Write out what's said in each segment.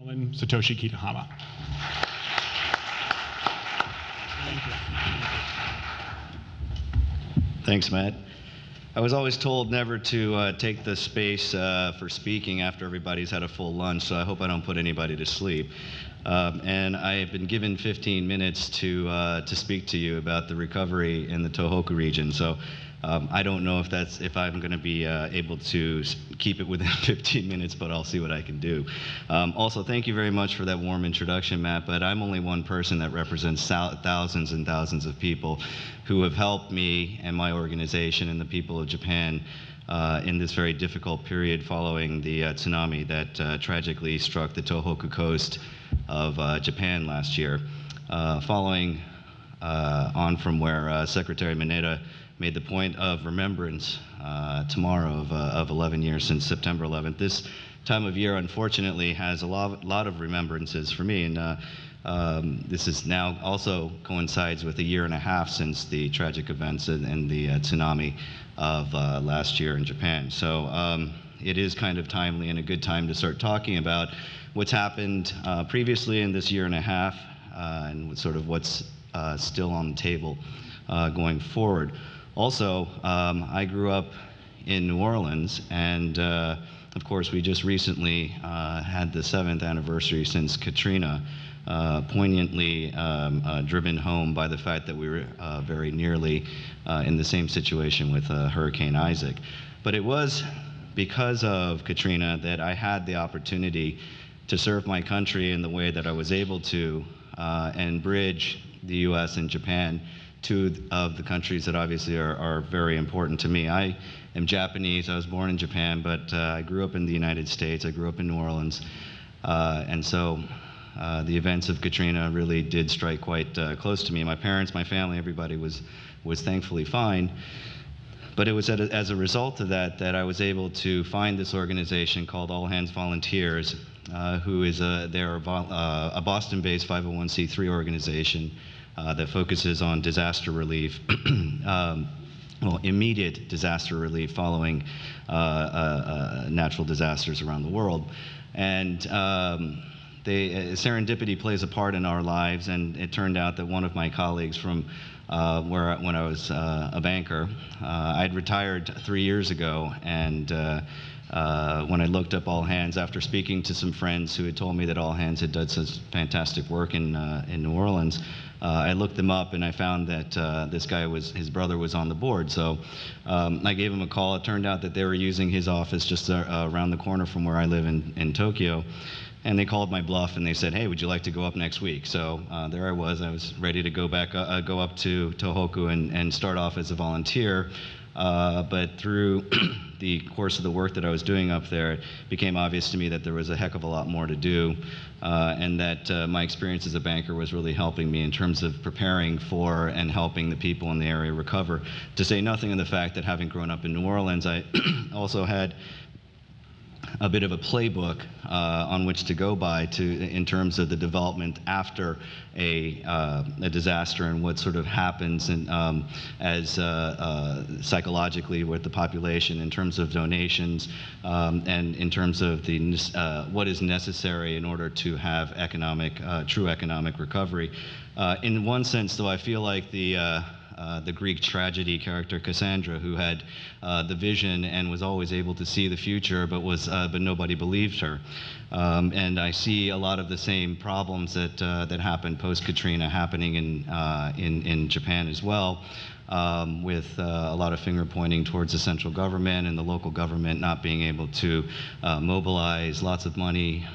Satoshi Kitahama. Thanks, Matt. I was always told never to take the space for speaking after everybody's had a full lunch, so I hope I don't put anybody to sleep. And I have been given 15 minutes to speak to you about the recovery in the Tohoku region. So I don't know if I'm going to be able to keep it within 15 minutes, but I'll see what I can do. Also, thank you very much for that warm introduction, Matt, but I'm only one person that represents thousands and thousands of people who have helped me and my organization and the people of Japan in this very difficult period following the tsunami that tragically struck the Tohoku coast of Japan last year. Following on from where Secretary Mineta made the point of remembrance tomorrow of 11 years since September 11th. This time of year, unfortunately, has a lot of remembrances for me, and this is now also coincides with a year and a half since the tragic events and the tsunami of last year in Japan. So it is kind of timely and a good time to start talking about what's happened previously in this year and a half and sort of what's still on the table going forward. Also, I grew up in New Orleans, and of course, we just recently had the 7th anniversary since Katrina, poignantly driven home by the fact that we were very nearly in the same situation with Hurricane Isaac. But it was because of Katrina that I had the opportunity to serve my country in the way that I was able to and bridge the US and Japan, two of the countries that obviously are very important to me. I am Japanese. I was born in Japan, but I grew up in the United States. I grew up in New Orleans. And so the events of Katrina really did strike quite close to me. My parents, my family, everybody was thankfully fine. But it was as a result of that I was able to find this organization called All Hands Volunteers, who is they're a Boston-based 501c3 organization that focuses on disaster relief, well, immediate disaster relief following natural disasters around the world. And serendipity plays a part in our lives, and it turned out that one of my colleagues from when I was a banker, I'd retired 3 years ago, and when I looked up All Hands, after speaking to some friends who had told me that All Hands had done such fantastic work in New Orleans, I looked them up and I found that this guy his brother was on the board. So I gave him a call. It turned out that they were using his office just around the corner from where I live in Tokyo. And they called my bluff and they said, hey, would you like to go up next week? So there I was ready to go up to Tohoku and start off as a volunteer. But through the course of the work that I was doing up there, it became obvious to me that there was a heck of a lot more to do, and that my experience as a banker was really helping me in terms of preparing for and helping the people in the area recover. To say nothing of the fact that having grown up in New Orleans, I also had a bit of a playbook on which to go by in terms of the development after a disaster and what sort of happens as psychologically with the population in terms of donations and in terms of what is necessary in order to have true economic recovery. In one sense, though, I feel like the Greek tragedy character Cassandra, who had the vision and was always able to see the future, but nobody believed her. And I see a lot of the same problems that happened post-Katrina happening in Japan as well, with a lot of finger pointing towards the central government and the local government not being able to mobilize lots of money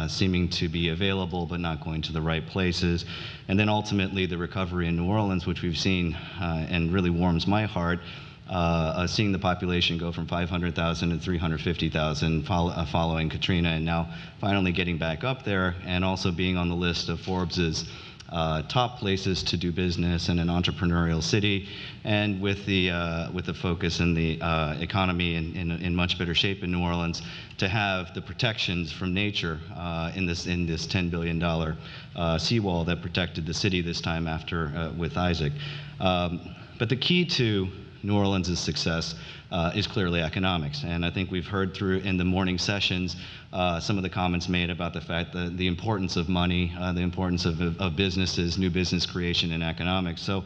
seeming to be available but not going to the right places. And then ultimately the recovery in New Orleans, which we've seen and really warms my heart, seeing the population go from 500,000 to 350,000 following Katrina, and now finally getting back up there, and also being on the list of Forbes's top places to do business in an entrepreneurial city, and with the focus in the economy in much better shape in New Orleans, to have the protections from nature in this $10 billion seawall that protected the city this time after with Isaac. But the key to New Orleans' success is clearly economics. And I think we've heard through in the morning sessions some of the comments made about the fact that the importance of money, the importance of businesses, new business creation in economics. So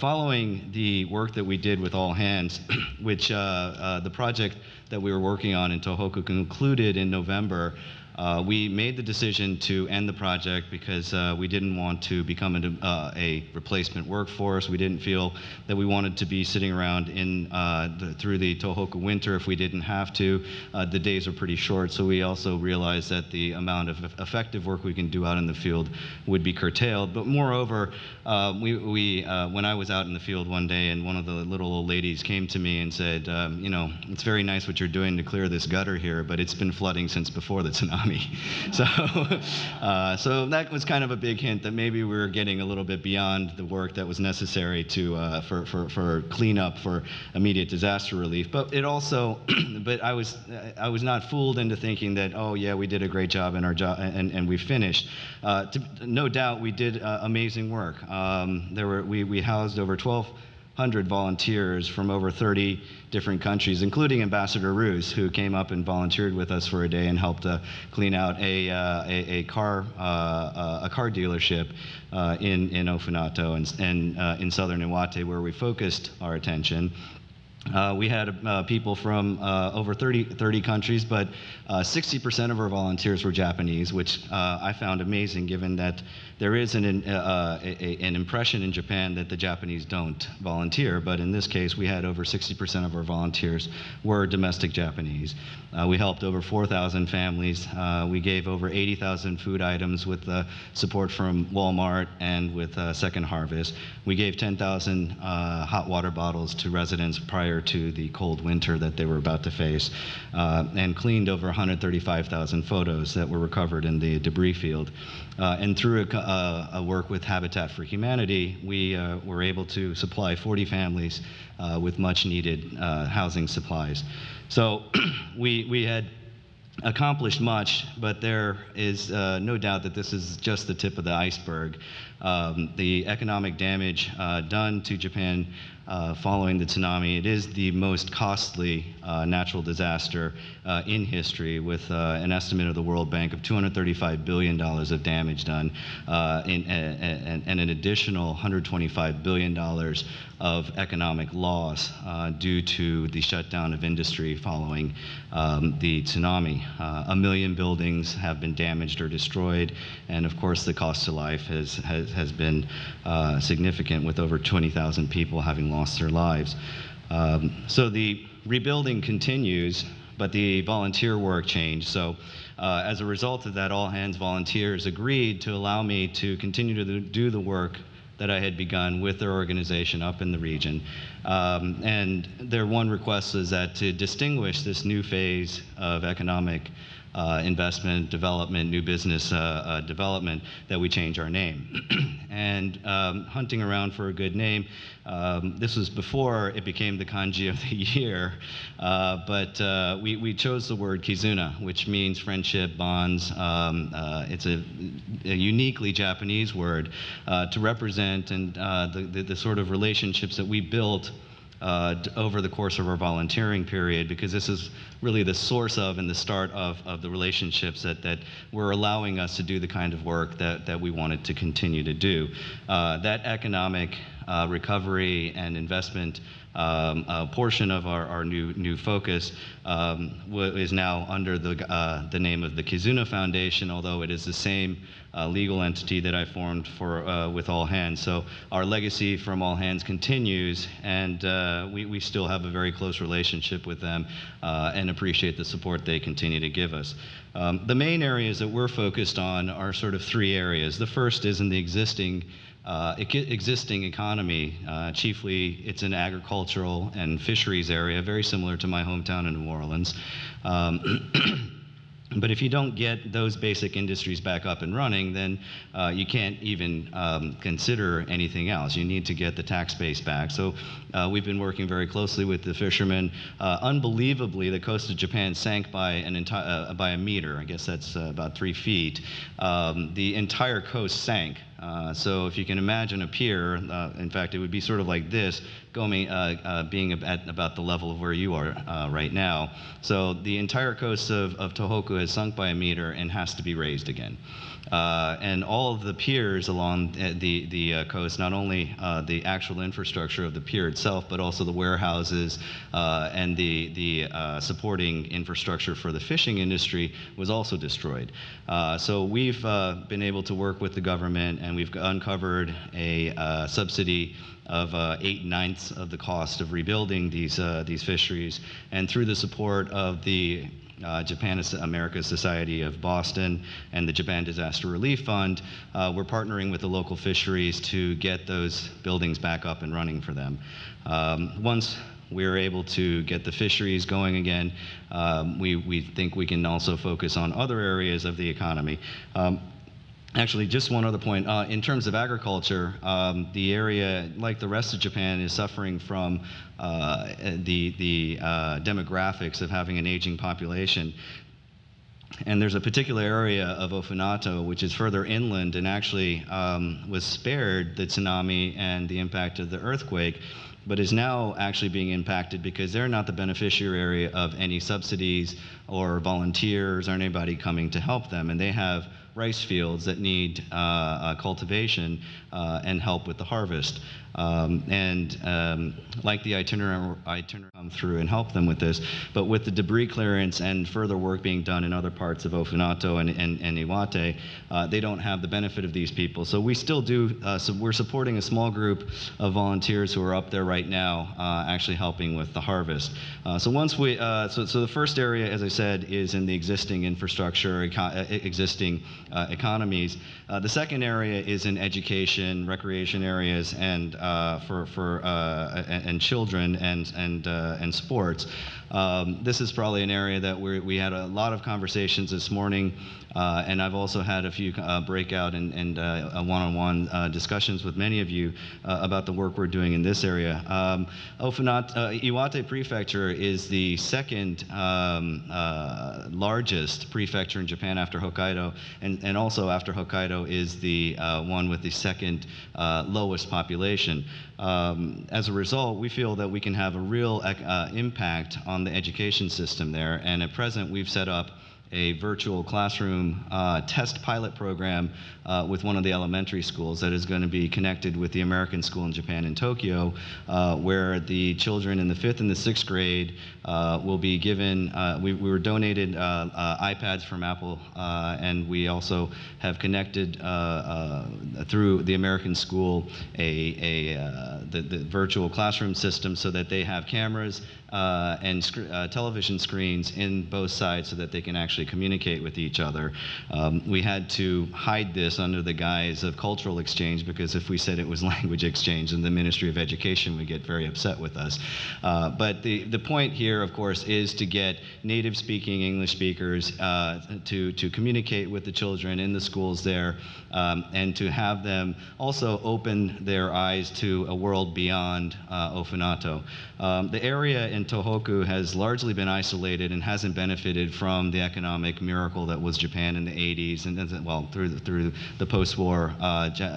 following the work that we did with All Hands, which the project that we were working on in Tohoku concluded in November, we made the decision to end the project because we didn't want to become a replacement workforce. We didn't feel that we wanted to be sitting around through the Tohoku winter if we didn't have to. The days are pretty short, so we also realized that the amount of effective work we can do out in the field would be curtailed. But moreover, when I was out in the field one day and one of the little old ladies came to me and said, you know, it's very nice what you're doing to clear this gutter here, but it's been flooding since before the tsunami. So, so that was kind of a big hint that maybe we were getting a little bit beyond the work that was necessary to for cleanup, for immediate disaster relief. But it also, but I was not fooled into thinking that, oh yeah, we did a great job in our job and we finished. No doubt we did amazing work. We housed over 1,200 volunteers from over 30 different countries, including Ambassador Roos, who came up and volunteered with us for a day and helped clean out a car dealership in Ofinato and in southern Iwate, where we focused our attention. We had people from over 30 countries, but 60% of our volunteers were Japanese, which I found amazing, given that there is an impression in Japan that the Japanese don't volunteer. But in this case, we had over 60% of our volunteers were domestic Japanese. We helped over 4,000 families. We gave over 80,000 food items with support from Walmart and with Second Harvest. We gave 10,000 hot water bottles to residents prior to the cold winter that they were about to face, and cleaned over 135,000 photos that were recovered in the debris field. And through a work with Habitat for Humanity, we were able to supply 40 families with much needed housing supplies. So we had accomplished much, but there is no doubt that this is just the tip of the iceberg. The economic damage done to Japan following the tsunami, it is the most costly natural disaster in history, with an estimate of the World Bank of $235 billion of damage done, and an additional $125 billion of economic loss due to the shutdown of industry following the tsunami. 1 million buildings have been damaged or destroyed, and of course the cost to life has been significant, with over 20,000 people having lost their lives. So the rebuilding continues, but the volunteer work changed. So as a result of that, All Hands volunteers agreed to allow me to continue to do the work that I had begun with their organization up in the region. And their one request is that to distinguish this new phase of economic investment, development, new business development, that we change our name. And hunting around for a good name, this was before it became the kanji of the year, but we chose the word Kizuna, which means friendship, bonds. It's a uniquely Japanese word to represent the sort of relationships that we built over the course of our volunteering period, because this is really the source of and the start of the relationships that were allowing us to do the kind of work that we wanted to continue to do. That economic recovery and investment portion of our new focus is now under the name of the Kizuna Foundation, although it is the same legal entity that I formed with All Hands. So our legacy from All Hands continues, and we still have a very close relationship with them and appreciate the support they continue to give us. The main areas that we're focused on are sort of three areas. The first is in the existing economy. Chiefly, it's an agricultural and fisheries area, very similar to my hometown in New Orleans. But if you don't get those basic industries back up and running, then you can't even consider anything else. You need to get the tax base back. So we've been working very closely with the fishermen. Unbelievably, the coast of Japan sank by a meter. I guess that's about 3 feet. The entire coast sank So if you can imagine a pier, in fact, it would be sort of like this, going, being at about the level of where you are right now. So the entire coast of Tohoku has sunk by a meter and has to be raised again. And all of the piers along the coast, not only the actual infrastructure of the pier itself, but also the warehouses and the supporting infrastructure for the fishing industry was also destroyed. So we've been able to work with the government, and we've uncovered a subsidy of 8/9 of the cost of rebuilding these fisheries, and through the support of the Japan America Society of Boston and the Japan Disaster Relief Fund, we're partnering with the local fisheries to get those buildings back up and running for them. Once we're able to get the fisheries going again, we think we can also focus on other areas of the economy. Actually, just one other point. In terms of agriculture, the area, like the rest of Japan, is suffering from the demographics of having an aging population. And there's a particular area of Ofinato, which is further inland and actually was spared the tsunami and the impact of the earthquake, but is now actually being impacted because they're not the beneficiary of any subsidies or volunteers or anybody coming to help them. And they have rice fields that need cultivation and help with the harvest. Like the itinerary come through and help them with this, but with the debris clearance and further work being done in other parts of Ofinato and Iwate, they don't have the benefit of these people. So we still do, so we're supporting a small group of volunteers who are up there right now actually helping with the harvest. So once we, so the first area, as I said, is in the existing infrastructure, existing economies. The second area is in education, recreation areas, and and children and sports. This is probably an area that we had a lot of conversations this morning, and I've also had a few breakout and one-on-one discussions with many of you about the work we're doing in this area. Iwate Prefecture is the second largest prefecture in Japan after Hokkaido, and also after Hokkaido is the one with the second lowest population. As a result, we feel that we can have a real impact on the education system there, and at present we've set up a virtual classroom test pilot program with one of the elementary schools that is going to be connected with the American school in Japan in Tokyo, where the children in the 5th and the 6th grade will be given, we were donated iPads from Apple, and we also have connected through the American school the virtual classroom system so that they have cameras and television screens in both sides so that they can actually communicate with each other. We had to hide this under the guise of cultural exchange, because if we said it was language exchange, then the Ministry of Education would get very upset with us. But the point here, of course, is to get native-speaking English speakers to communicate with the children in the schools there, and to have them also open their eyes to a world beyond Ofinato. The area in Tohoku has largely been isolated and hasn't benefited from the economic miracle that was Japan in the 80s, and well, through the post-war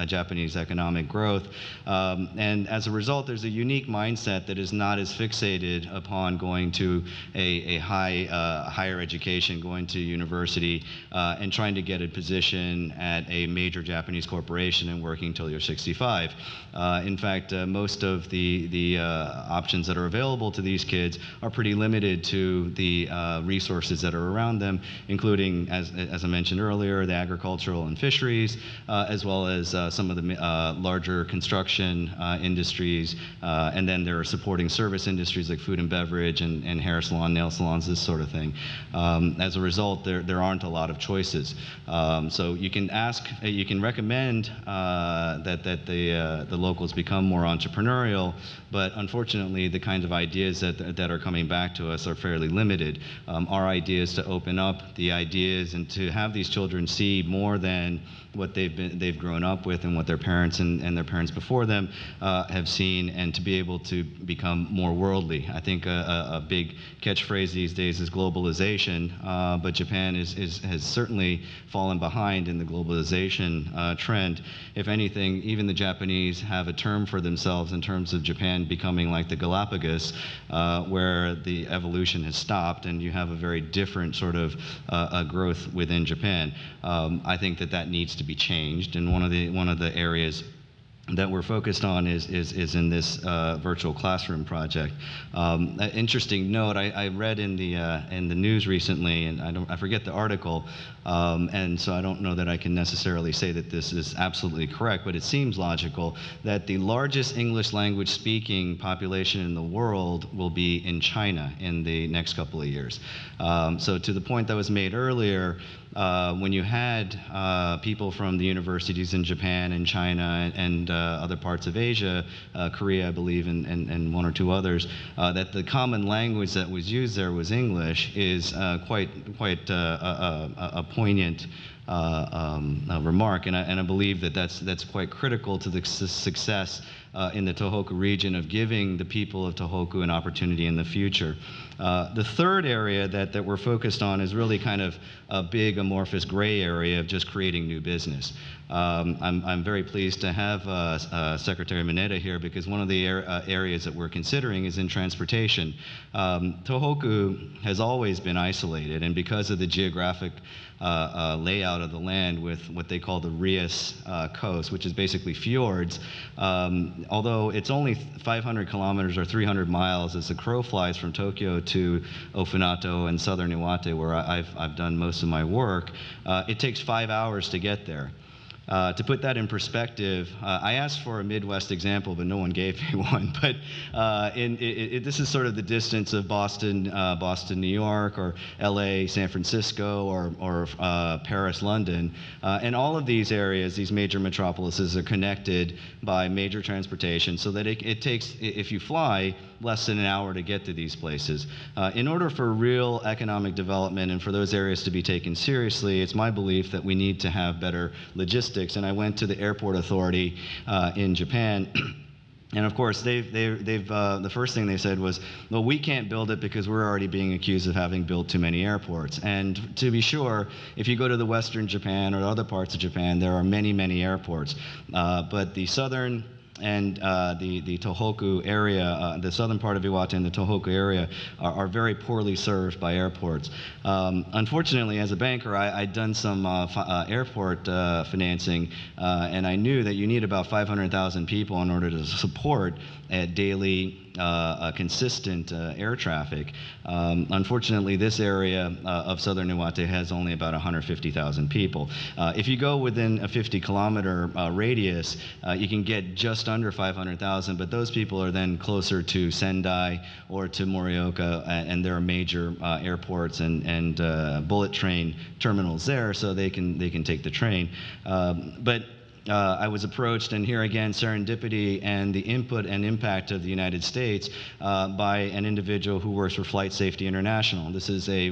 Japanese economic growth. And as a result, there's a unique mindset that is not as fixated upon going to a higher education, going to university, and trying to get a position at a major Japanese corporation and working till you're 65. In fact, most of the options that are available to these kids are pretty limited to the resources that are around them, including, as I mentioned earlier, the agricultural and fisheries, as well as some of the larger construction industries, and then there are supporting service industries like food and beverage and hair salon, nail salons, this sort of thing. As a result, there aren't a lot of choices. So you can recommend that the locals become more entrepreneurial, but unfortunately, the kinds of ideas that are coming back to us are fairly limited. Our idea is to open up the ideas and to have these children see more than what they've grown up with and what their parents and their parents before them have seen, and to be able to become more worldly. I think a big catchphrase these days is globalization, but Japan has certainly fallen behind in the globalization trend. If anything, even the Japanese have a term for themselves in terms of Japan becoming like the Galapagos, where the evolution has stopped and you have a very different sort of growth within Japan. I think that needs to be changed, and one of the areas that we're focused on is in this virtual classroom project. An interesting note, I read in the news recently, and I forget the article, and so I don't know that I can necessarily say that this is absolutely correct, but it seems logical that the largest English language speaking population in the world will be in China in the next couple of years. So to the point that was made earlier, when you had people from the universities in Japan and China and other parts of Asia, Korea, I believe, and one or two others, that the common language that was used there was English is quite a poignant remark, and I believe that's quite critical to the success in the Tohoku region of giving the people of Tohoku an opportunity in the future. The third area that we're focused on is really kind of a big amorphous gray area of just creating new business. I'm very pleased to have Secretary Mineta here, because one of the areas that we're considering is in transportation. Tohoku has always been isolated, and because of the geographic layout of the land with what they call the Rias coast, which is basically fjords, although it's only 500 kilometers or 300 miles as the crow flies from Tokyo to Ofinato and southern Iwate, where I've done most of my work, it takes 5 hours to get there. To put that in perspective, I asked for a Midwest example, but no one gave me one. But this is sort of the distance of Boston, New York, or LA, San Francisco, or Paris, London. And all of these areas, these major metropolises, are connected by major transportation, so that it takes, if you fly, less than an hour to get to these places. In order for real economic development and for those areas to be taken seriously, it's my belief that we need to have better logistics. And I went to the airport authority in Japan. And of course, the first thing they said was, well, we can't build it because we're already being accused of having built too many airports. And to be sure, if you go to the Western Japan or other parts of Japan, there are many, many airports. But the southern and the Tohoku area, the southern part of Iwate and the Tohoku area are very poorly served by airports. Unfortunately, as a banker, I'd done some airport financing, and I knew that you need about 500,000 people in order to support daily consistent air traffic. Unfortunately, this area of southern Iwate has only about 150,000 people. If you go within a 50-kilometer radius, you can get just under 500,000, but those people are then closer to Sendai or to Morioka, and there are major airports and bullet train terminals there, so they can take the train. But I was approached, and here again, serendipity and the input and impact of the United States by an individual who works for Flight Safety International. This is a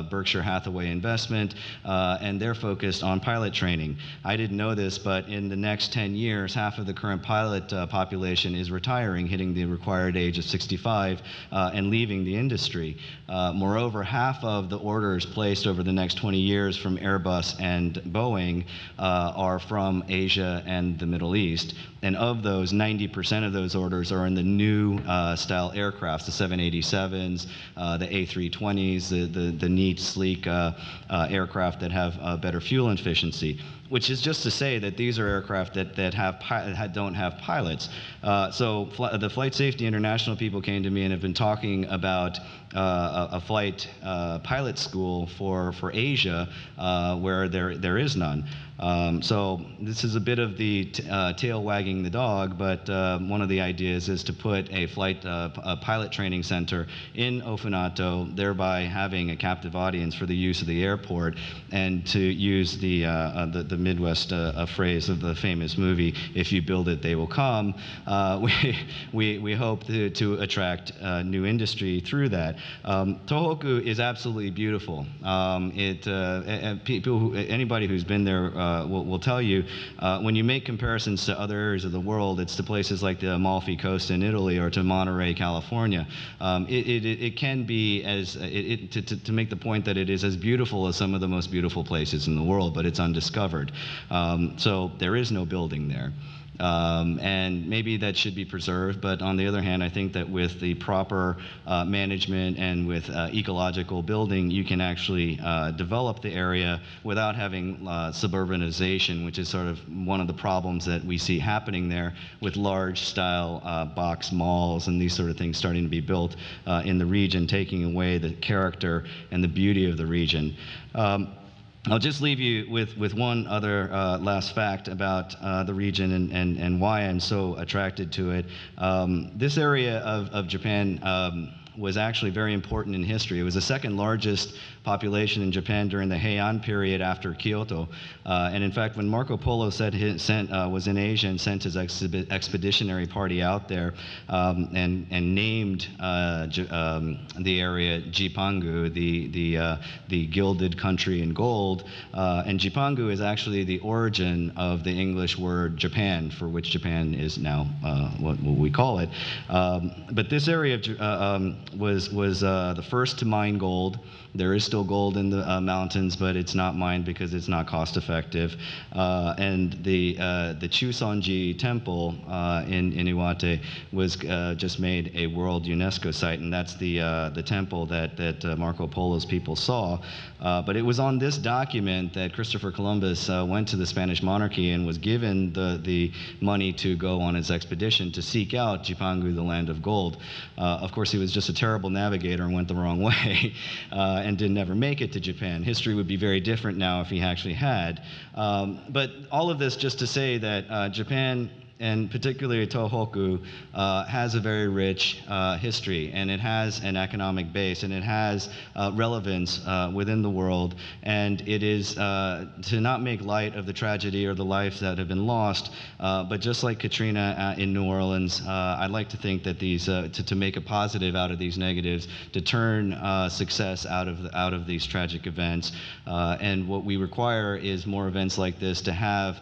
Berkshire Hathaway investment, and they're focused on pilot training. I didn't know this, but in the next 10 years, half of the current pilot population is retiring, hitting the required age of 65, and leaving the industry. Moreover, half of the orders placed over the next 20 years from Airbus and Boeing are from Asia and the Middle East, and of those, 90% of those orders are in the new style aircrafts, the 787s, the A320s, the neat, sleek aircraft that have better fuel efficiency, which is just to say that these are aircraft that don't have pilots. So the Flight Safety International people came to me and have been talking about a flight pilot school for Asia where there is none. So this is a bit of the tail wagging the dog, but one of the ideas is to put a pilot training center in Ofinato, thereby having a captive audience for the use of the airport, and to use the the Midwest phrase of the famous movie, "If you build it, they will come." We hope to attract new industry through that. Tohoku is absolutely beautiful. Anybody who's been there will tell you, when you make comparisons to other areas of the world, it's to places like the Amalfi Coast in Italy or to Monterey, California. It can be to make the point that it is as beautiful as some of the most beautiful places in the world, but it's undiscovered. So there is no building there. And maybe that should be preserved, but on the other hand, I think that with the proper management and with ecological building, you can actually develop the area without having suburbanization, which is sort of one of the problems that we see happening there with large-style box malls and these sort of things starting to be built in the region, taking away the character and the beauty of the region. I'll just leave you with one other last fact about the region and why I'm so attracted to it. This area of Japan was actually very important in history. It was the second largest population in Japan during the Heian period after Kyoto. And in fact, when Marco Polo was in Asia and sent his expeditionary party out there and named the area Jipangu, the gilded country in gold, and Jipangu is actually the origin of the English word Japan, for which Japan is now what we call it. But this area was the first to mine gold. There is still gold in the mountains, but it's not mined because it's not cost effective. And the Chusonji temple in Iwate was just made a World UNESCO site, and that's the temple that Marco Polo's people saw. But it was on this document that Christopher Columbus went to the Spanish monarchy and was given the money to go on his expedition to seek out Jipangu, the land of gold. Of course, he was just a terrible navigator and went the wrong way and did never make it to Japan. History would be very different now if he actually had. But all of this just to say that Japan, and particularly Tohoku, has a very rich history, and it has an economic base, and it has relevance within the world, and it is to not make light of the tragedy or the lives that have been lost, but just like Katrina in New Orleans, I'd like to think that these, to make a positive out of these negatives, to turn success out of these tragic events, and what we require is more events like this to have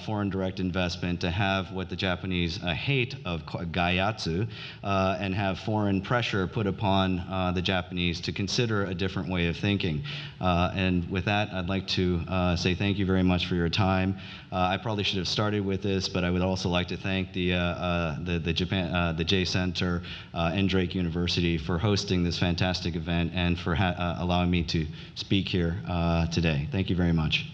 foreign direct investment, to have what the Japanese hate of gaiatsu, and have foreign pressure put upon the Japanese to consider a different way of thinking. And with that, I'd like to say thank you very much for your time. I probably should have started with this, but I would also like to thank the J Center and Drake University for hosting this fantastic event and for allowing me to speak here today. Thank you very much.